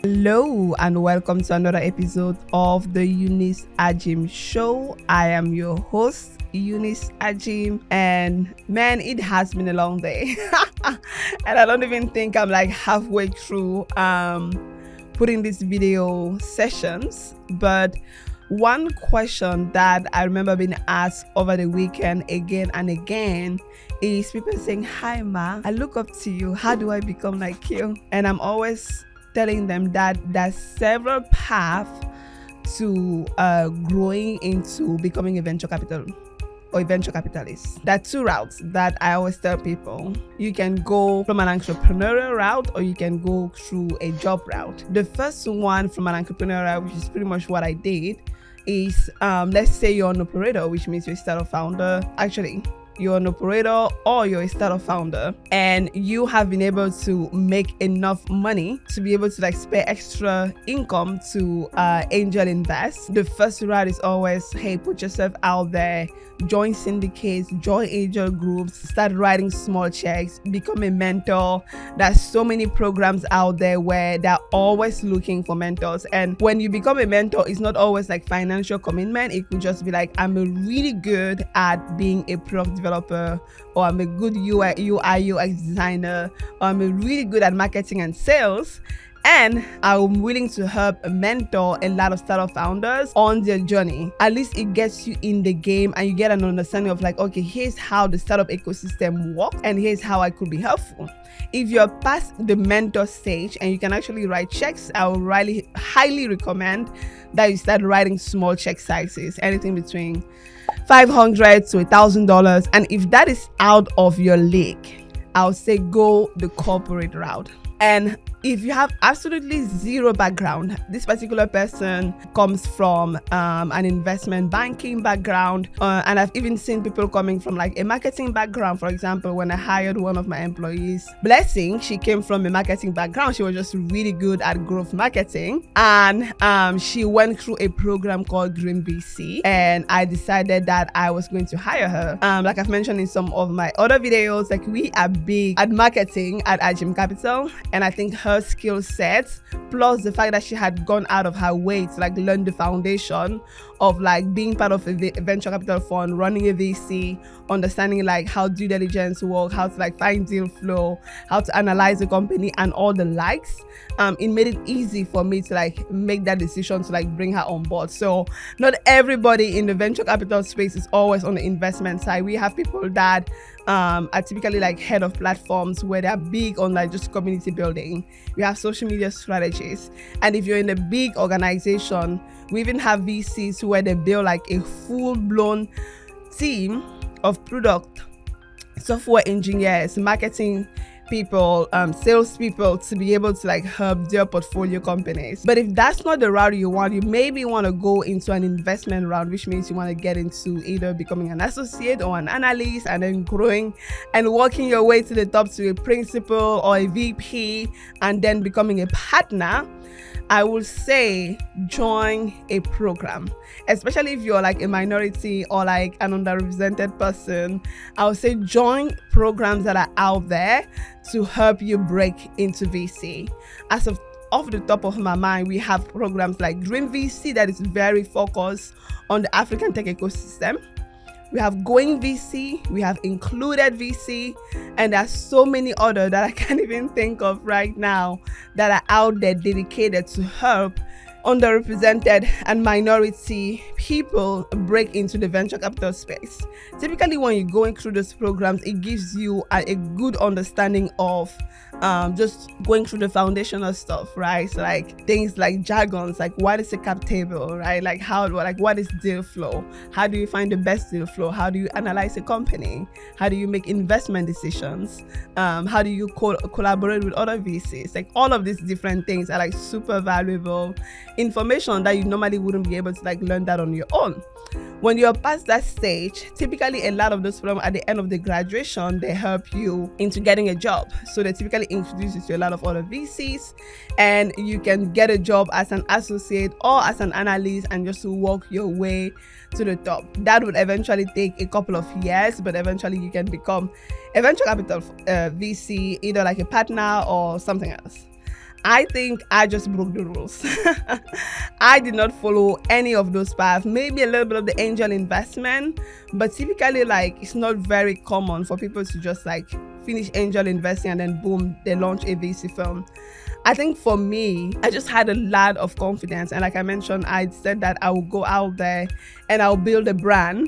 Hello and welcome to another episode of the Eunice Ajim show. I am your host, Eunice Ajim, and man, it has been a long day. And I don't even think I'm like halfway through putting these video sessions, but one question that I remember being asked over the weekend again and again is people saying, "Hi Ma, I look up to you. How do I become like you?" And I'm always telling them that there's several paths to growing into becoming a venture capital or a venture capitalist. There are two routes that I always tell people. You can go from an entrepreneurial route or you can go through a job route. The first one from an entrepreneurial route, which is pretty much what I did, is let's say you're an operator, which means you're a startup founder. Actually, you're an operator or you're a startup founder and you have been able to make enough money to be able to like spare extra income to angel invest. The first route is always, hey, put yourself out there, join syndicates, join angel groups, start writing small checks, become a mentor. There's so many programs out there where they're always looking for mentors, and when you become a mentor, it's not always like financial commitment. It could just be like, I'm really good at being a product developer, or I'm a good UI UX designer, or I'm really good at marketing and sales, and I'm willing to help mentor a lot of startup founders on their journey. At least it gets you in the game and you get an understanding of like, okay, here's how the startup ecosystem works and here's how I could be helpful. If you're past the mentor stage and you can actually write checks, I would really highly recommend that you start writing small check sizes, anything between $500 to $1,000. And if that is out of your league, I would say go the corporate route. And if you have absolutely zero background, this particular person comes from an investment banking background, and I've even seen people coming from like a marketing background. For example, when I hired one of my employees, Blessing, she came from a marketing background. She was just really good at growth marketing, and she went through a program called Dream VC, and I decided that I was going to hire her. Like I've mentioned in some of my other videos, like we are big at marketing at Ajim Capital, and I think her skill sets plus the fact that she had gone out of her way to like learn the foundation of like being part of a venture capital fund, running a VC, understanding like how due diligence work, how to like find deal flow, how to analyze the company and all the likes. It made it easy for me to like make that decision to like bring her on board. So not everybody in the venture capital space is always on the investment side. We have people that are typically like head of platforms where they're big on like just community building. We have social media strategies, and if you're in a big organization, we even have VCs where they build like a full-blown team of product, software engineers, marketing people, sales people to be able to like help their portfolio companies. But if that's not the route you want, you maybe want to go into an investment round, which means you want to get into either becoming an associate or an analyst and then growing and working your way to the top to a principal or a VP and then becoming a partner. I will say join a program, especially if you're like a minority or like an underrepresented person. I would say join programs that are out there to help you break into VC. As of off the top of my mind, we have programs like Dream VC that is very focused on the African tech ecosystem. We have Going VC, we have Included VC, and there's so many other that I can't even think of right now that are out there dedicated to help underrepresented and minority people break into the venture capital space. Typically, when you're going through those programs, it gives you a good understanding of just going through the foundational stuff, right? So like things like jargons, like what is a cap table, right? Like what is deal flow? How do you find the best deal flow? How do you analyze a company? How do you make investment decisions? How do you collaborate with other VCs? Like all of these different things are like super valuable information that you normally wouldn't be able to like learn that on your own. When you're past that stage, typically a lot of those programs at the end of the graduation, they help you into getting a job. So they typically introduce you to a lot of other VCs, and you can get a job as an associate or as an analyst and just work your way to the top. That would eventually take a couple of years, but eventually you can become a venture capital VC, either like a partner or something else. I think I just broke the rules. I did not follow any of those paths. Maybe a little bit of the angel investment, but typically, like, it's not very common for people to just like finish angel investing and then boom, they launch a VC firm. I think for me, I just had a lot of confidence. And like I mentioned, I said that I will go out there and I'll build a brand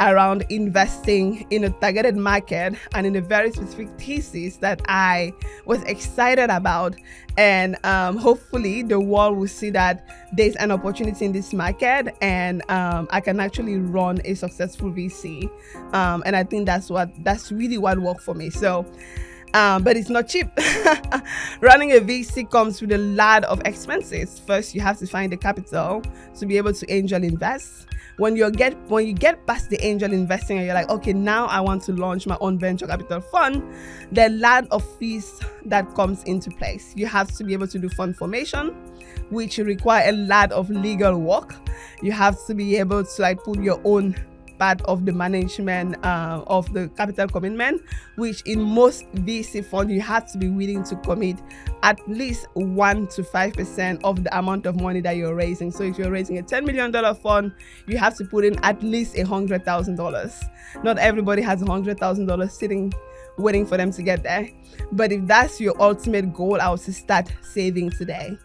around investing in a targeted market and in a very specific thesis that I was excited about. And hopefully the world will see that there's an opportunity in this market, and I can actually run a successful VC. And I think that's really what worked for me. So but it's not cheap. Running a VC comes with a lot of expenses. First, you have to find the capital to be able to angel invest. When you get past the angel investing and you're like, okay, now I want to launch my own venture capital fund, there are a lot of fees that comes into place. You have to be able to do fund formation, which require a lot of legal work. You have to be able to like put your own part of the management of the capital commitment, which in most VC funds you have to be willing to commit at least 1 to 5% of the amount of money that you're raising. So if you're raising a $10 million fund, you have to put in at least $100,000. Not everybody has $100,000 sitting waiting for them to get there, but if that's your ultimate goal, I would say start saving today.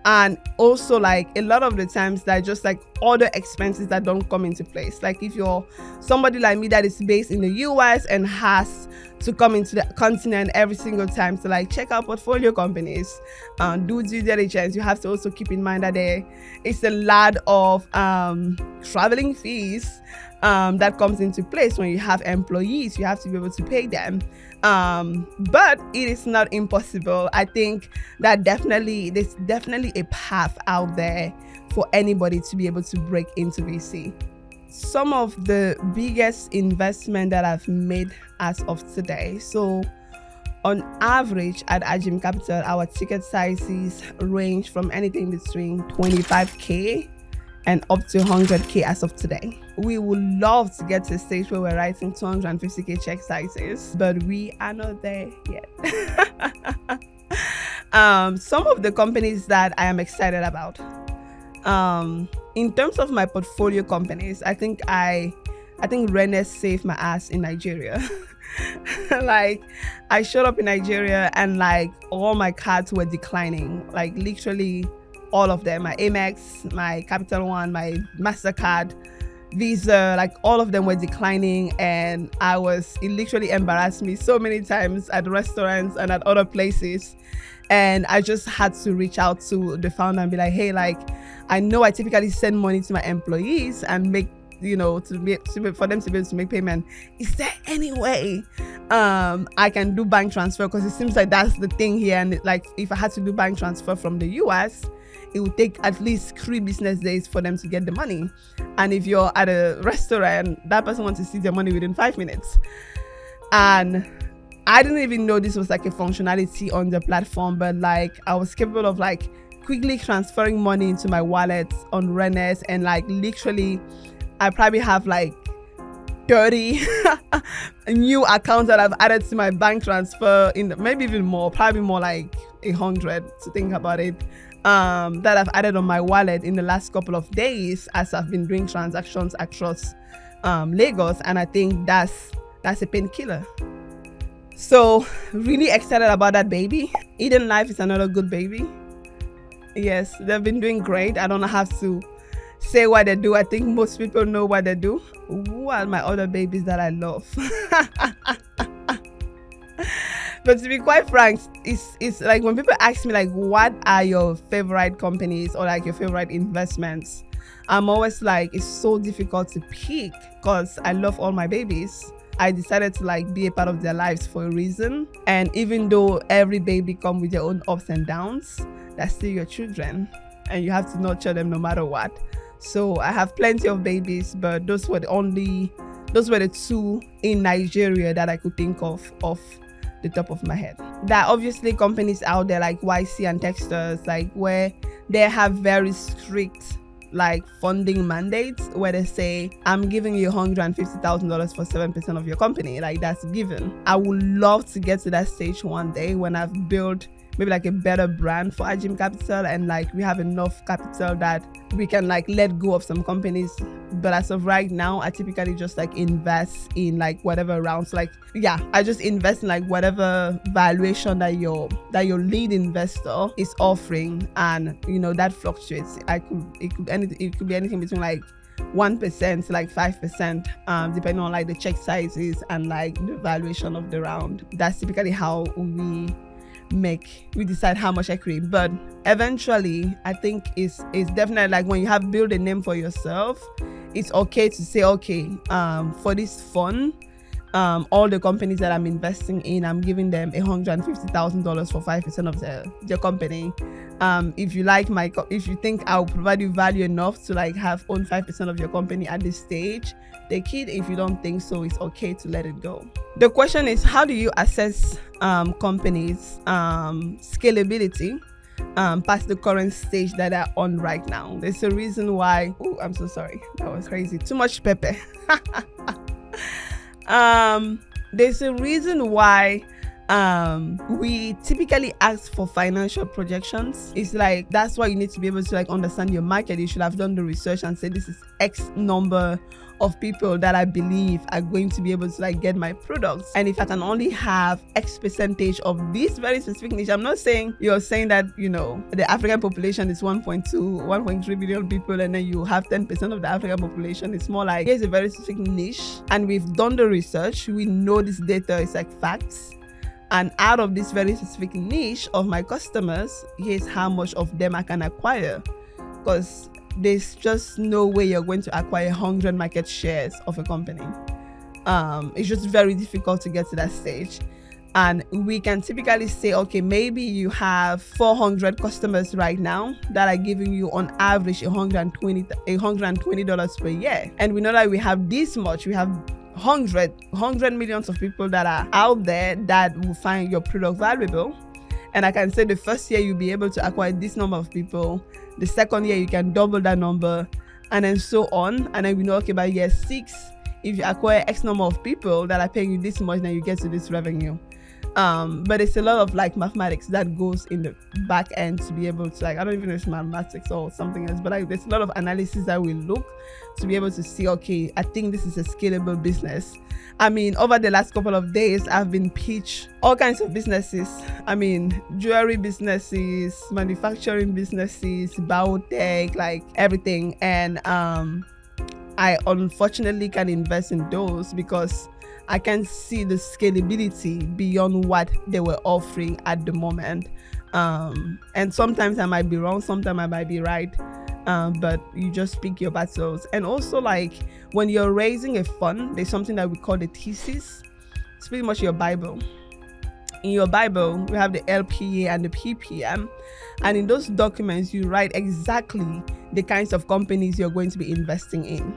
And also, like, a lot of the times that just like other expenses that don't come into place. Like if you're somebody like me that is based in the US and has to come into the continent every single time to like check out portfolio companies, do due diligence, you have to also keep in mind that there is a lot of traveling fees that comes into place. When you have employees, you have to be able to pay them. But it is not impossible. I think that there's definitely a path out there for anybody to be able to break into VC. Some of the biggest investment that I've made as of today. So on average at Ajim Capital, our ticket sizes range from anything between 25K and up to 100K as of today. We would love to get to a stage where we're writing 250K check sizes, but we are not there yet. Some of the companies that I am excited about. In terms of my portfolio companies, I think Renes saved my ass in Nigeria. Like, I showed up in Nigeria and like all my cards were declining, like literally all of them. My Amex, my Capital One, my MasterCard, Visa, like all of them were declining, and it literally embarrassed me so many times at restaurants and at other places. And I just had to reach out to the founder and be like, hey, like, I know I typically send money to my employees and make, for them to be able to make payment. Is there any way I can do bank transfer? Because it seems like that's the thing here. And like, if I had to do bank transfer from the US, it would take at least 3 business days for them to get the money. And if you're at a restaurant, that person wants to see their money within 5 minutes. And I didn't even know this was like a functionality on the platform, but like I was capable of like quickly transferring money into my wallet on Renes, and like literally I probably have like 30 new accounts that I've added to my bank transfer, maybe even more, probably more like 100 to think about it, that I've added on my wallet in the last couple of days as I've been doing transactions across Lagos. And I think that's a painkiller. So really excited about that baby. Eden Life is another good baby. Yes, they've been doing great. I don't have to say what they do. I think most people know what they do. Who are my other babies that I love? But to be quite frank, it's like when people ask me like, what are your favorite companies or like your favorite investments? I'm always like, it's so difficult to pick because I love all my babies. I decided to like be a part of their lives for a reason. And even though every baby comes with their own ups and downs, they're still your children and you have to nurture them no matter what. So I have plenty of babies, but those were the 2 in Nigeria that I could think of off the top of my head. There are obviously companies out there like YC and Texters, like where they have very strict like funding mandates where they say, I'm giving you $150,000 for 7% of your company. Like that's given. I would love to get to that stage one day when I've built maybe like a better brand for Ajim Capital, and like we have enough capital that we can like let go of some companies. But as of right now, I typically just like invest in like whatever rounds, like I just invest in like whatever valuation that your lead investor is offering, and that fluctuates. It could be anything between like 1% to like 5%, depending on like the check sizes and like the valuation of the round. That's typically how we decide how much equity. But eventually, I think it's definitely like when you have built a name for yourself, it's okay to say, okay, for this fund, all the companies that I'm investing in, I'm giving them $150,000 for 5% of the company. If you think I'll provide you value enough to like own 5% of your company at this stage, take it. If you don't think so, it's okay to let it go. The question is, how do you assess companies' scalability past the current stage that they're on right now? There's a reason why. Oh, I'm so sorry. That was crazy. Too much pepper. There's a reason why we typically ask for financial projections. It's like, that's why you need to be able to like understand your market. You should have done the research and say, this is X number of people that I believe are going to be able to like get my products, and if I can only have X percentage of this very specific niche. I'm not saying you're saying that the African population is 1.3 billion people, and then you have 10% of the African population. It's more like, here's a very specific niche, and we've done the research. We know this data is like facts, and out of this very specific niche of my customers, here's how much of them I can acquire. Because there's just no way you're going to acquire 100 market shares of a company. It's just very difficult to get to that stage. And we can typically say, okay, maybe you have 400 customers right now that are giving you on average $120 per year. And we know that we have this much. We have 100 millions of people that are out there that will find your product valuable. And I can say the first year you'll be able to acquire this number of people. The second year you can double that number, and then so on. And then we know, okay, by year 6, if you acquire X number of people that are paying you this much, then you get to this revenue. But it's a lot of like mathematics that goes in the back end to be able to like, I don't even know if it's mathematics or something else, but like there's a lot of analysis that we look to be able to see, okay, I think this is a scalable business. I mean, over the last couple of days, I've been pitched all kinds of businesses. I mean, jewelry businesses, manufacturing businesses, biotech, like everything. And I unfortunately can invest in those because I can see the scalability beyond what they were offering at the moment. And sometimes I might be wrong, sometimes I might be right. But you just pick your battles. And also, like, when you're raising a fund, there's something that we call the thesis. It's pretty much your Bible. In your Bible, we have the LPA and the PPM. And in those documents, you write exactly the kinds of companies you're going to be investing in.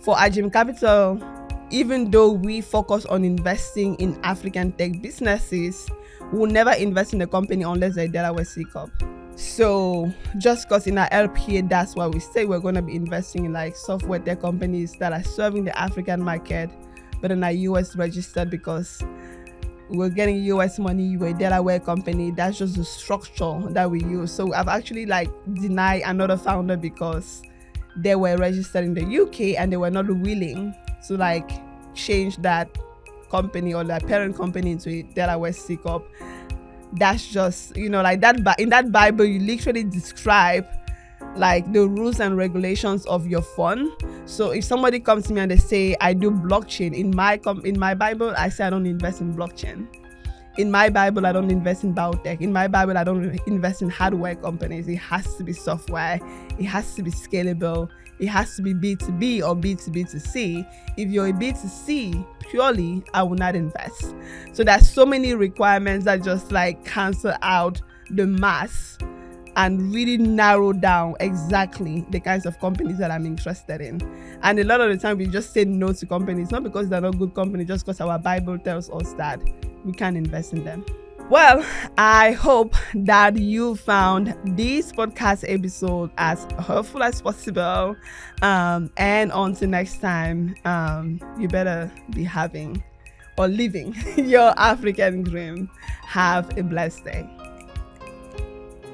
For Ajim Capital, even though we focus on investing in African tech businesses, we'll never invest in a company unless they're Delaware C Corp. So just because in our LPA, that's why we say we're going to be investing in like software tech companies that are serving the African market, but then are US registered, because we're getting US money, we're a Delaware company. That's just the structure that we use. So I've actually like denied another founder because they were registered in the UK and they were not willing to like change that company or their parent company into a Delaware C Corp. That's just, like that. In that Bible, you literally describe like the rules and regulations of your fund. So if somebody comes to me and they say, I do blockchain, in my Bible, I say I don't invest in blockchain. In my Bible, I don't invest in biotech. In my Bible, I don't invest in hardware companies. It has to be software. It has to be scalable. It has to be B2B or B2B2C. If you're a B2C purely, I will not invest. So there's so many requirements that just like cancel out the mass and really narrow down exactly the kinds of companies that I'm interested in. And a lot of the time we just say no to companies, not because they're not good companies, just because our Bible tells us that we can't invest in them. Well, I hope that you found this podcast episode as helpful as possible. And until next time, you better be having or living your African dream. Have a blessed day.